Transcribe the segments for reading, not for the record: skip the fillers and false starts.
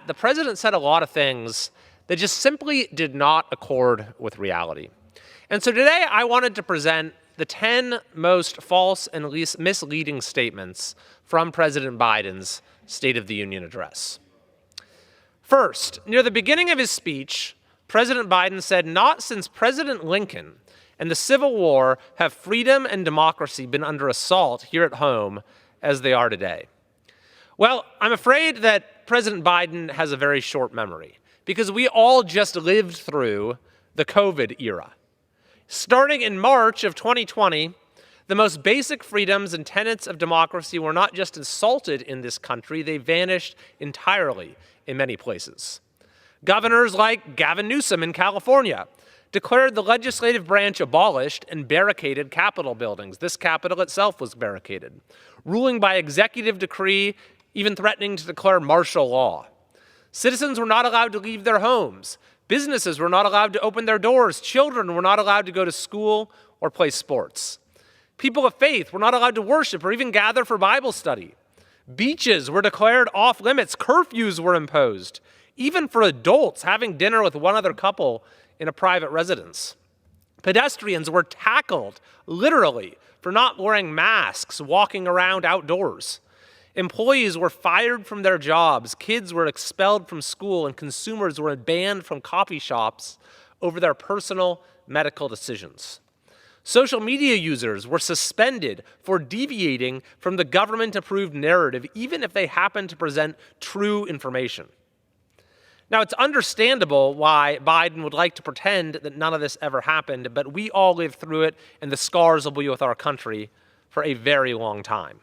The president said a lot of things that just simply did not accord with reality. And so today I wanted to present the 10 most false and least misleading statements from President Biden's State of the Union address. First, near the beginning of his speech, President Biden said, "Not since President Lincoln and the Civil War have freedom and democracy been under assault here at home as they are today." Well, I'm afraid that President Biden has a very short memory because we all just lived through the COVID era. Starting in March of 2020, the most basic freedoms and tenets of democracy were not just insulted in this country, they vanished entirely in many places. Governors like Gavin Newsom in California declared the legislative branch abolished and barricaded Capitol buildings. This Capitol itself was barricaded, ruling by executive decree, even threatening to declare martial law. Citizens were not allowed to leave their homes. Businesses were not allowed to open their doors. Children were not allowed to go to school or play sports. People of faith were not allowed to worship or even gather for Bible study. Beaches were declared off limits. Curfews were imposed, even for adults having dinner with one other couple in a private residence. Pedestrians were tackled, literally, for not wearing masks, walking around outdoors. Employees were fired from their jobs, kids were expelled from school, and consumers were banned from coffee shops over their personal medical decisions. Social media users were suspended for deviating from the government-approved narrative, even if they happened to present true information. Now, it's understandable why Biden would like to pretend that none of this ever happened, but we all lived through it, and the scars will be with our country for a very long time.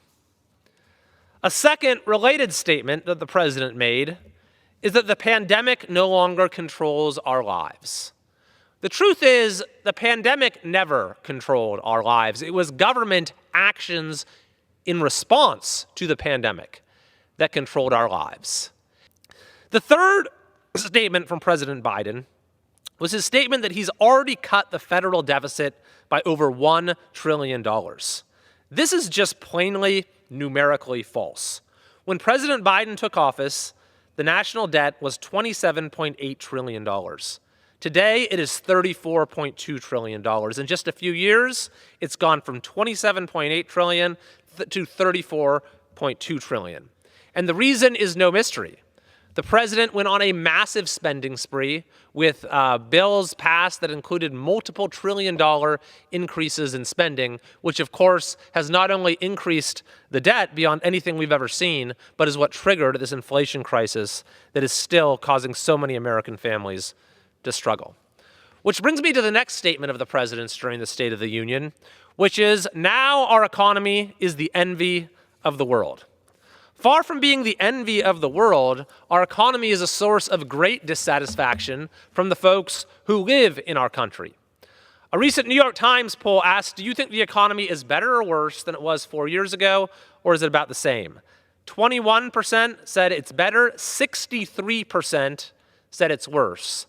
A second related statement that the president made is that the pandemic no longer controls our lives. The truth is, the pandemic never controlled our lives. It was government actions in response to the pandemic that controlled our lives. The third statement from President Biden was his statement that he's already cut the federal deficit by over $1 trillion. This is just plainly numerically false. When President Biden took office, the national debt was $27.8 trillion. Today, it is $34.2 trillion. In just a few years, it's gone from $27.8 trillion to $34.2 trillion. And the reason is no mystery. The president went on a massive spending spree with bills passed that included multiple trillion-dollar increases in spending, which of course has not only increased the debt beyond anything we've ever seen, but is what triggered this inflation crisis that is still causing so many American families to struggle. Which brings me to the next statement of the president's during the State of the Union, which is, now our economy is the envy of the world. Far from being the envy of the world, our economy is a source of great dissatisfaction from the folks who live in our country. A recent New York Times poll asked, do you think the economy is better or worse than it was 4 years ago, or is it about the same? 21% said it's better, 63% said it's worse.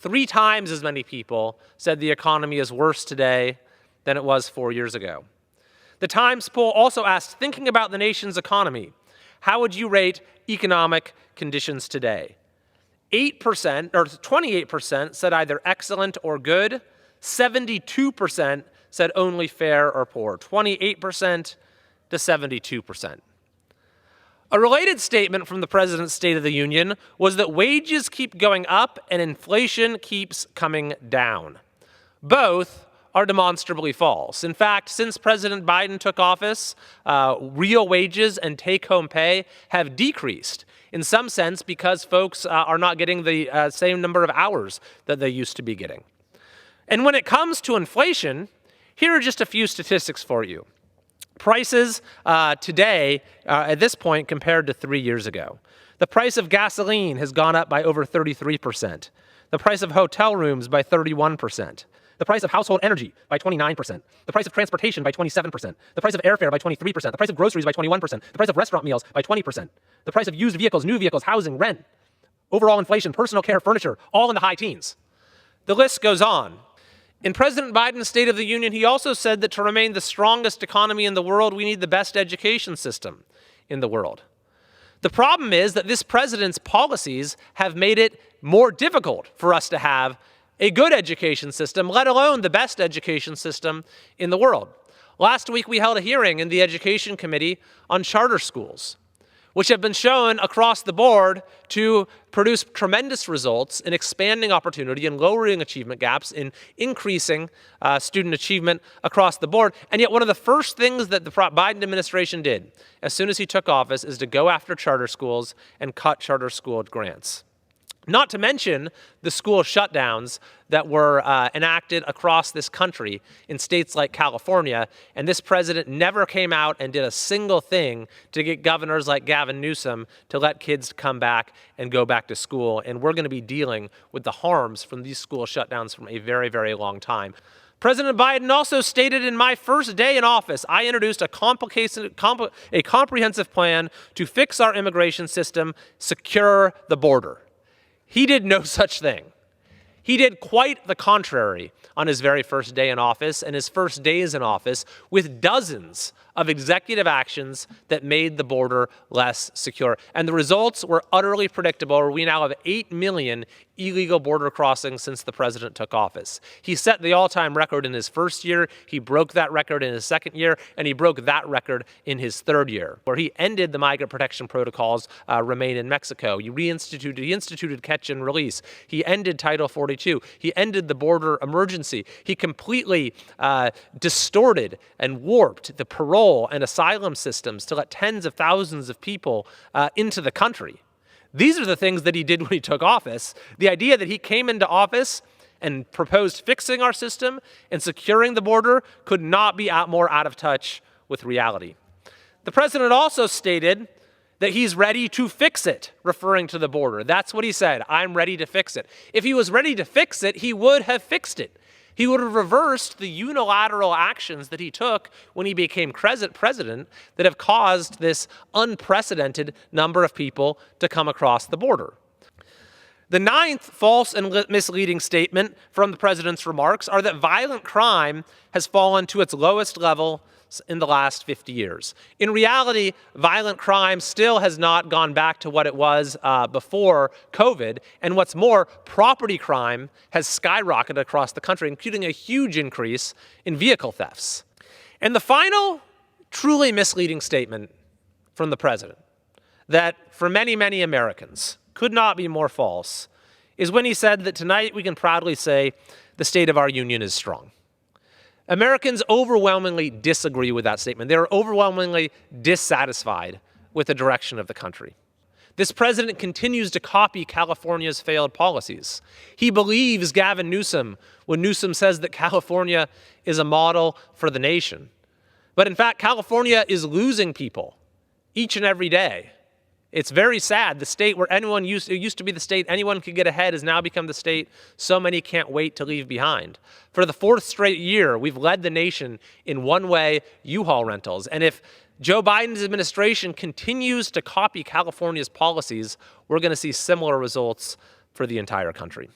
3 times as many people said the economy is worse today than it was 4 years ago. The Times poll also asked, thinking about the nation's economy, how would you rate economic conditions today? 8% or 28% said either excellent or good. 72% said only fair or poor. 28% to 72%. A related statement from the president's State of the Union was that wages keep going up and inflation keeps coming down. Both are demonstrably false. In fact, since President Biden took office, real wages and take-home pay have decreased, in some sense because folks are not getting the same number of hours that they used to be getting. And when it comes to inflation, here are just a few statistics for you. Prices today, at this point, compared to 3 years ago. The price of gasoline has gone up by over 33%. The price of hotel rooms by 31%. The price of household energy by 29%. The price of transportation by 27%. The price of airfare by 23%. The price of groceries by 21%. The price of restaurant meals by 20%. The price of used vehicles, new vehicles, housing, rent, overall inflation, personal care, furniture, all in the high teens. The list goes on. In President Biden's State of the Union, he also said that to remain the strongest economy in the world, we need the best education system in the world. The problem is that this president's policies have made it more difficult for us to have a good education system, let alone the best education system in the world. Last week, we held a hearing in the Education Committee on charter schools, which have been shown across the board to produce tremendous results in expanding opportunity and lowering achievement gaps, in increasing student achievement across the board. And yet one of the first things that the Biden administration did as soon as he took office is to go after charter schools and cut charter school grants. Not to mention the school shutdowns that were enacted across this country in states like California, and this president never came out and did a single thing to get governors like Gavin Newsom to let kids come back and go back to school, and we're going to be dealing with the harms from these school shutdowns from a very, very long time. President Biden also stated, in my first day in office, I introduced a comprehensive plan to fix our immigration system, secure the border. He did no such thing. He did quite the contrary on his very first day in office and his first days in office, with dozens of executive actions that made the border less secure. And the results were utterly predictable. We now have 8 million illegal border crossings since the president took office. He set the all-time record in his first year, he broke that record in his second year, and he broke that record in his third year, where he ended the migrant protection protocols remain in Mexico. He instituted catch and release. He ended Title 42. He ended the border emergency. He completely distorted and warped the parole and asylum systems to let tens of thousands of people into the country. These are the things that he did when he took office. The idea that he came into office and proposed fixing our system and securing the border could not be more out of touch with reality. The president also stated that he's ready to fix it, referring to the border. That's what he said, I'm ready to fix it. If he was ready to fix it, he would have fixed it. He would have reversed the unilateral actions that he took when he became president that have caused this unprecedented number of people to come across the border. The ninth false and misleading statement from the president's remarks are that violent crime has fallen to its lowest level in the last 50 years. In reality, violent crime still has not gone back to what it was before COVID. And what's more, property crime has skyrocketed across the country, including a huge increase in vehicle thefts. And the final truly misleading statement from the president, that for many, many Americans could not be more false, is when he said that tonight we can proudly say the state of our union is strong. Americans overwhelmingly disagree with that statement. They're overwhelmingly dissatisfied with the direction of the country. This president continues to copy California's failed policies. He believes Gavin Newsom when Newsom says that California is a model for the nation. But in fact, California is losing people each and every day. It's very sad. The state where it used to be the state anyone could get ahead has now become the state so many can't wait to leave behind. For the fourth straight year, we've led the nation in one-way U-Haul rentals. And if Joe Biden's administration continues to copy California's policies, we're going to see similar results for the entire country.